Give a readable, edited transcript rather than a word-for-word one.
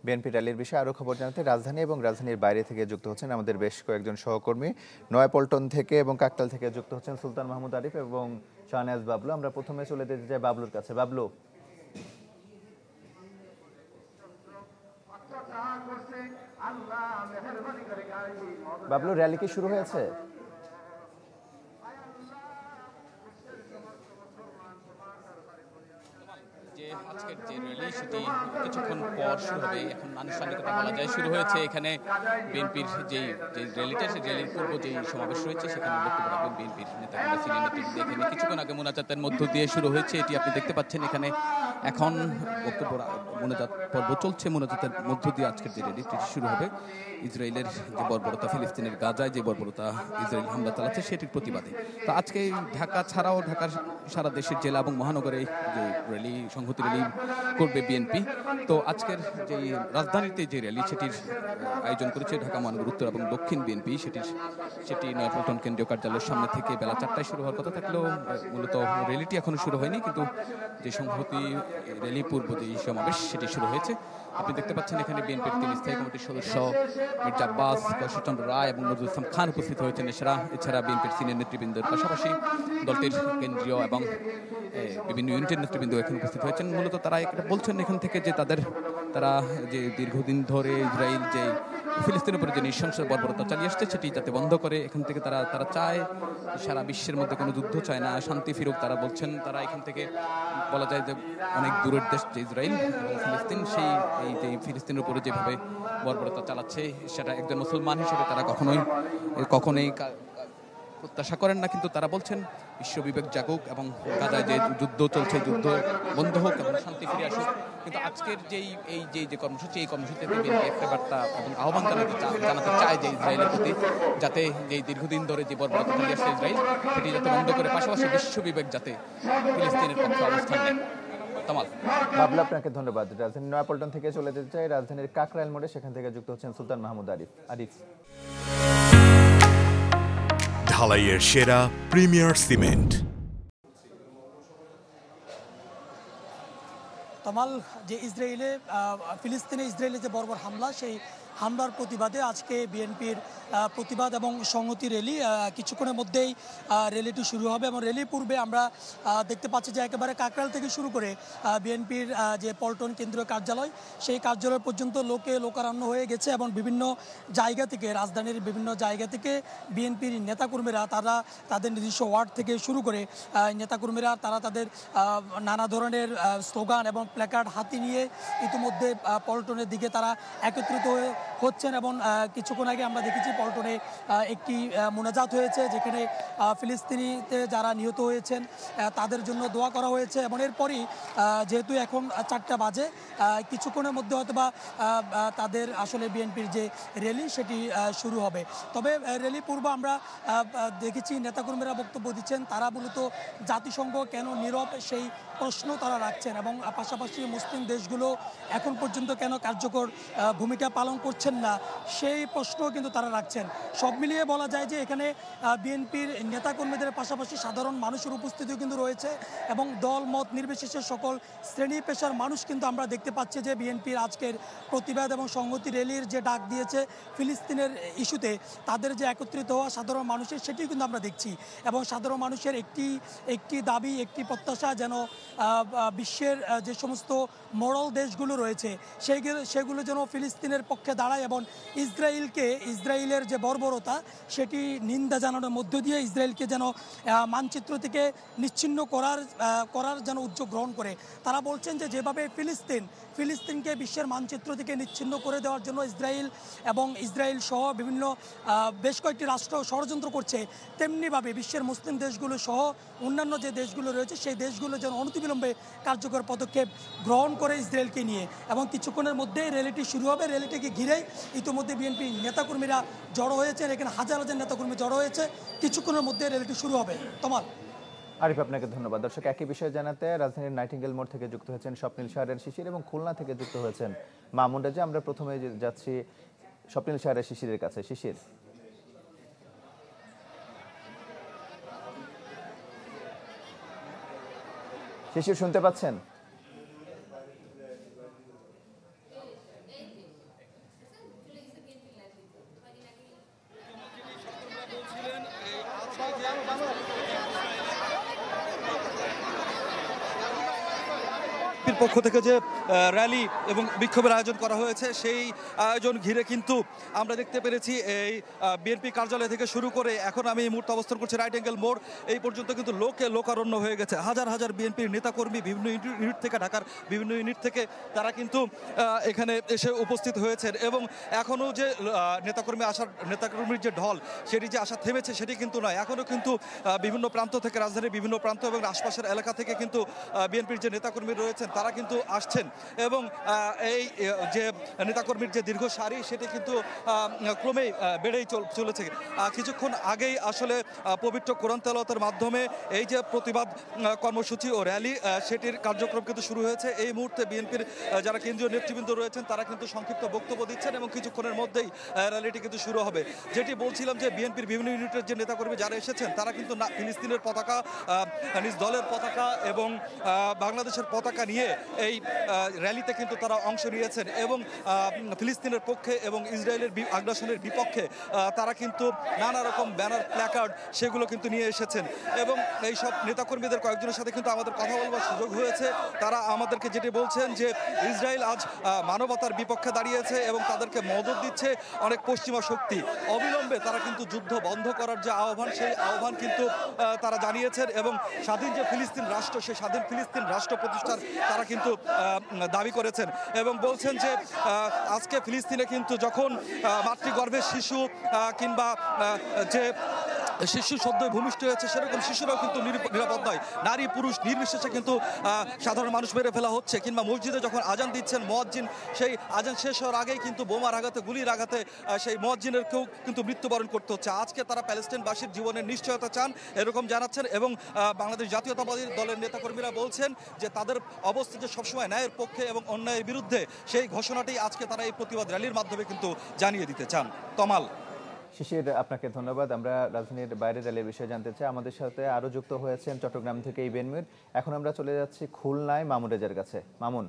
BNP র্যালির বিষয়ে আরও খবর জানাতে রাজধানী এবং রাজধানীর বাইরে থেকে যুক্ত হচ্ছেন আমাদের বেশ কয়েকজন সহকর্মী। নয়াপল্টন থেকে এবং কাকতাল থেকে যুক্ত হচ্ছেন সুলতান মাহমুদ আরিফ এবং শাহনেওয়াজ বাবলু। আমরা প্রথমে চলে যেতে চাই বাবলুর কাছে। বাবলু, র্যালি কি শুরু হয়েছে? আজকের যে র্যালি সেটি কিছুক্ষণ পর শুরু হবে। এখন আনুষ্ঠানিকতা বলা যায় শুরু হয়েছে। এখানে বিএনপির যে র্যালিটা, সেই র্যালির পূর্ব যে সমাবেশ রয়েছে সেখানে বক্তব্য রাখবেন বিএনপির নেতাকর্মী, সিনিয়র নেতৃবৃন্দ। এখানে কিছুক্ষণ আগে মোনাজাতের মধ্য দিয়ে শুরু হয়েছে, এটি আপনি দেখতে পাচ্ছেন। এখানে এখন বক্তব্য মোনাজাত পর্ব চলছে। মোনাজাতের মধ্য দিয়ে আজকের যে র্যালিটি শুরু হবে। ইসরায়েলের যে বর্বরতা, ফিলিস্তিনের গাজায় যে বর্বরতা ইসরায়েল হামলা চালাচ্ছে সেটির প্রতিবাদে। তো আজকে ঢাকা ছাড়াও ঢাকার সারা দেশের জেলা এবং মহানগরে যে র্যালি, সংহতি র্যালি করবে বিএনপি। তো আজকের যে রাজধানীতে যে র্যালি সেটির আয়োজন করেছে ঢাকা মহানগর উত্তর এবং দক্ষিণ বিএনপি, সেটি নয়াপল্টন কেন্দ্রীয় কার্যালয়ের সামনে থেকে বেলা 4টায় শুরু হওয়ার কথা থাকলেও মূলত র্যালিটি এখনো শুরু হয়নি, কিন্তু যে সংহতি র্যালি পূর্ব যে সমাবেশ সেটি শুরু হয়েছে। আপনি দেখতে পাচ্ছেন এখানে বিএনপির 3 স্থায়ী কমিটির সদস্য মির্জা আব্বাস, কৌশলচন্দ্র রায় এবং নজরুল ইসলাম খান উপস্থিত হয়েছেন। এছাড়া বিএনপির সিনিয়র নেতৃবৃন্দের পাশাপাশি দলটির কেন্দ্রীয় এবং বিভিন্ন ইউনিটের নেতৃবৃন্দ এখানে উপস্থিত হয়েছেন। মূলত তারা এটা বলছেন এখান থেকে যে তারা যে দীর্ঘদিন ধরে ইসরায়েল যে ফিলিস্তিনের উপরে যে নৃশংস বর্বরতা চালিয়ে আসছে সেটি যাতে বন্ধ করে। এখান থেকে তারা চায় সারা বিশ্বের মধ্যে কোনো যুদ্ধ চায় না, শান্তি ফিরুক। তারা বলছেন তারা এখান থেকে বলা যায় যে অনেক দূরের দেশ যে ইসরায়েল এবং ফিলিস্তিন, এই যে ফিলিস্তিনের উপরে যেভাবে বর্বরতা চালাচ্ছে সেটা একজন মুসলমান হিসেবে তারা কখনোই প্রত্যাশা করেন না। কিন্তু তারা বলছেন বিশ্ব বিবেক জাগুক এবং গাজায় যে যুদ্ধ চলছে যুদ্ধ বন্ধ হোক এবং শান্তি ফিরে আসুক। কিন্তু আজকের যে কর্মসূচি, এই কর্মসূচিতে বিএনপি একটা বার্তা এবং আহ্বান জানাতে চায় যে ইসরায়েলের প্রতি, যাতে যে দীর্ঘদিন ধরে যে বর্বরতা চালিয়ে আসছে ইসরায়েল সেটি যাতে বন্ধ করে, পাশাপাশি বিশ্ব বিবেক যাতে ফিলিস্তিনের পক্ষে অবস্থান নেয়। বাবলু, আপনাকে ধন্যবাদ। রাজধানী নয়াপল্টন থেকে চলে যেতে চাই রাজধানীর কাকরাইল মোড়ে, সেখান থেকে যুক্ত হচ্ছেন সুলতান মাহমুদ আরিফ। ঢালাইয়ের সেরা প্রিমিয়ার সিমেন্ট। তমাল, যে ফিলিস্তিনে ইসরায়েলে যে বর্বর হামলা, সেই হামলার প্রতিবাদে আজকে বিএনপির প্রতিবাদ এবং সংহতি র্যালি কিছুক্ষণের মধ্যেই র্যালিটি শুরু হবে। এবং র্যালির পূর্বে আমরা দেখতে পাচ্ছি যে একেবারে কাকরাইল থেকে শুরু করে বিএনপির যে পল্টন কেন্দ্রীয় কার্যালয়, সেই কার্যালয় পর্যন্ত লোকারণ্য হয়ে গেছে। এবং বিভিন্ন জায়গা থেকে, রাজধানীর বিভিন্ন জায়গা থেকে বিএনপির নেতাকর্মীরা তাদের নিজস্ব ওয়ার্ড থেকে শুরু করে নেতাকর্মীরা তাদের নানা ধরনের স্লোগান এবং প্ল্যাকার্ড হাতে নিয়ে ইতিমধ্যে পল্টনের দিকে তারা একত্রিত হচ্ছেন। এবং কিছুক্ষণ আগে আমরা দেখেছি পল্টনে একটি মোনাজাত হয়েছে, যেখানে ফিলিস্তিনিতে যারা নিহত হয়েছেন তাদের জন্য দোয়া করা হয়েছে। এবং এরপরই যেহেতু এখন 4টা বাজে, কিছুক্ষণের মধ্যে হয়তোবা তাদের আসলে বিএনপির যে র্যালি সেটি শুরু হবে। তবে র্যালি পূর্ব আমরা দেখেছি নেতাকর্মীরা বক্তব্য দিচ্ছেন। তারা মূলত জাতিসংঘ কেন নীরব সেই প্রশ্ন তারা রাখছেন, এবং পাশাপাশি মুসলিম দেশগুলো এখন পর্যন্ত কেন কার্যকর ভূমিকা পালন করছেন না সেই প্রশ্ন কিন্তু তারা রাখছেন। সব মিলিয়ে বলা যায় যে এখানে বিএনপির নেতাকর্মীদের পাশাপাশি সাধারণ মানুষের উপস্থিতিও কিন্তু রয়েছে, এবং দল মত নির্বিশেষে সকল শ্রেণী পেশার মানুষ কিন্তু আমরা দেখতে পাচ্ছি যে বিএনপির আজকের প্রতিবাদ এবং সংহতি র্যালির যে ডাক দিয়েছে ফিলিস্তিনের ইস্যুতে, তাদের যে একত্রিত হওয়া সাধারণ মানুষের সেটি কিন্তু আমরা দেখছি। এবং সাধারণ মানুষের একটি দাবি, একটি প্রত্যাশা যেন বিশ্বের যে সমস্ত মোরাল দেশগুলো রয়েছে সেগুলো যেন ফিলিস্তিনের পক্ষে দাঁড়ায় এবং ইসরায়েলের যে বর্বরতা সেটি নিন্দা জানানোর মধ্য দিয়ে ইসরায়েলকে যেন মানচিত্র থেকে নিচ্ছিন্ন করার যেন উদ্যোগ গ্রহণ করে। তারা বলছেন যে যেভাবে ফিলিস্তিনকে বিশ্বের মানচিত্র থেকে নিচ্ছিন্ন করে দেওয়ার জন্য ইসরায়েল সহ বেশ কয়েকটি রাষ্ট্র ষড়যন্ত্র করছে, তেমনিভাবে বিশ্বের মুসলিম দেশগুলো সহ অন্যান্য যে দেশগুলো রয়েছে সেই দেশগুলো যেন অনতিবিলম্বে কার্যকর পদক্ষেপ গ্রহণ করে ইসরায়েলকে নিয়ে। এবং কিছুক্ষণের মধ্যেই র্যালিটি শুরু হবে। র্যালিটিকে ঘিরেই ইতিমধ্যে বিএনপি নেতাকর্মীরা জড়ো হয়েছেন, এখানে হাজার হাজার নেতাকর্মী জড়ো হয়েছে। কিছুক্ষণের মধ্যে র্যালিটি শুরু হবে। তোমার আরিফ, আপনাকে ধন্যবাদ। দর্শক, একই বিষয়ে জানাতে রাজধানীর নাইটিঙ্গেল মোড় থেকে যুক্ত হয়েছেন স্বপ্নিল শাহরের শিশির এবং খুলনা থেকে যুক্ত হয়েছেন মামুন রাজা। আমরা প্রথমে যাচ্ছি স্বপ্নিল শাহরের শিশিরের কাছে। শিশির শুনতে পাচ্ছেন? বিএনপির পক্ষ থেকে যে র্যালি এবং বিক্ষোভের আয়োজন করা হয়েছে, সেই আয়োজন ঘিরে কিন্তু আমরা দেখতে পেরেছি এই বিএনপি কার্যালয় থেকে শুরু করে এখন আমি এই মুহূর্তে অবস্থান করছি রাইট অ্যাঙ্গেল মোড়, এই পর্যন্ত কিন্তু লোকারণ্য হয়ে গেছে। হাজার হাজার বিএনপির নেতাকর্মী বিভিন্ন ইউনিট থেকে, ঢাকার বিভিন্ন ইউনিট থেকে তারা কিন্তু এখানে এসে উপস্থিত হয়েছেন এবং এখনও যে নেতাকর্মীর যে ঢল সেটি যে আসা থেমেছে সেটি কিন্তু নয়। এখনও কিন্তু বিভিন্ন প্রান্ত থেকে, রাজধানীর বিভিন্ন প্রান্ত এবং আশপাশের এলাকা থেকে কিন্তু বিএনপির যে নেতাকর্মী রয়েছেন তারা কিন্তু আসছেন এবং এই যে নেতাকর্মীর যে দীর্ঘ সারি সেটি কিন্তু ক্রমেই বেড়েই চলেছে। কিছুক্ষণ আগেই আসলে পবিত্র কোরআন তেলাওয়াতের মাধ্যমে এই যে প্রতিবাদ কর্মসূচি ও র্যালি সেটির কার্যক্রম কিন্তু শুরু হয়েছে। এই মুহূর্তে বিএনপির যারা কেন্দ্রীয় নেতৃবৃন্দ রয়েছেন তারা কিন্তু সংক্ষিপ্ত বক্তব্য দিচ্ছেন এবং কিছুক্ষণের মধ্যেই র্যালিটি কিন্তু শুরু হবে। যেটি বলছিলাম যে বিএনপির বিভিন্ন ইউনিটের যে নেতাকর্মী যারা এসেছেন তারা কিন্তু ফিলিস্তিনের পতাকা, নিজ দলের পতাকা এবং বাংলাদেশের পতাকা নিয়ে এই র্যালিতে কিন্তু তারা অংশ নিয়েছেন এবং ফিলিস্তিনের পক্ষে এবং ইসরায়েলের আগ্রাসনের বিপক্ষে তারা কিন্তু নানা রকম ব্যানার, প্ল্যাকার্ড সেগুলো কিন্তু নিয়ে এসেছেন এবং এই সব নেতাকর্মীদের কয়েকজনের সাথে কিন্তু আমাদের কথা বলবার সুযোগ হয়েছে। তারা আমাদেরকে যেটি বলছেন যে ইসরায়েল আজ মানবতার বিপক্ষে দাঁড়িয়েছে এবং তাদেরকে মদত দিচ্ছে অনেক পশ্চিমা শক্তি। অবিলম্বে তারা কিন্তু যুদ্ধ বন্ধ করার যে আহ্বান, সেই আহ্বান কিন্তু তারা জানিয়েছেন এবং স্বাধীন যে ফিলিস্তিন রাষ্ট্র, সেই স্বাধীন ফিলিস্তিন রাষ্ট্র প্রতিষ্ঠার তারা কিন্তু দাবি করেছেন এবং বলছেন যে আজকে ফিলিস্তিনে কিন্তু যখন মাতৃগর্ভের শিশু কিংবা যে শিশু সদ্য ভূমিষ্ঠ হয়েছে সেরকম শিশুরাও কিন্তু নিরাপদ নয়। নারী পুরুষ নির্বিশেষে কিন্তু সাধারণ মানুষ মেরে ফেলা হচ্ছে কিংবা মসজিদে যখন আজান দিচ্ছেন মুয়াজ্জিন, সেই আজান শেষ হওয়ার আগেই কিন্তু বোমার আঘাতে, গুলির আঘাতে সেই মুয়াজ্জিনেরকেও কিন্তু মৃত্যুবরণ করতে হচ্ছে। আজকে তারা প্যালেস্টাইনবাসীর জীবনের নিশ্চয়তা চান এরকম জানাচ্ছেন এবং বাংলাদেশ জাতীয়তাবাদী দলের নেতাকর্মীরা বলছেন যে তাদের অবস্থা যে সবসময় ন্যায়ের পক্ষে এবং অন্যায়ের বিরুদ্ধে, সেই ঘোষণাটি আজকে তারা এই প্রতিবাদ র্যালির মাধ্যমে কিন্তু জানিয়ে দিতে চান। তমাল। শিশির, আপনাকে ধন্যবাদ। আমরা রাজধানীর বাইরে র্যালির বিষয়ে জানতে চাই। আমাদের সাথে আরো যুক্ত হয়েছেন চট্টগ্রাম থেকে ইবেন মির। এখন আমরা চলে যাচ্ছি খুলনায় মামুন রেজার কাছে। মামুন।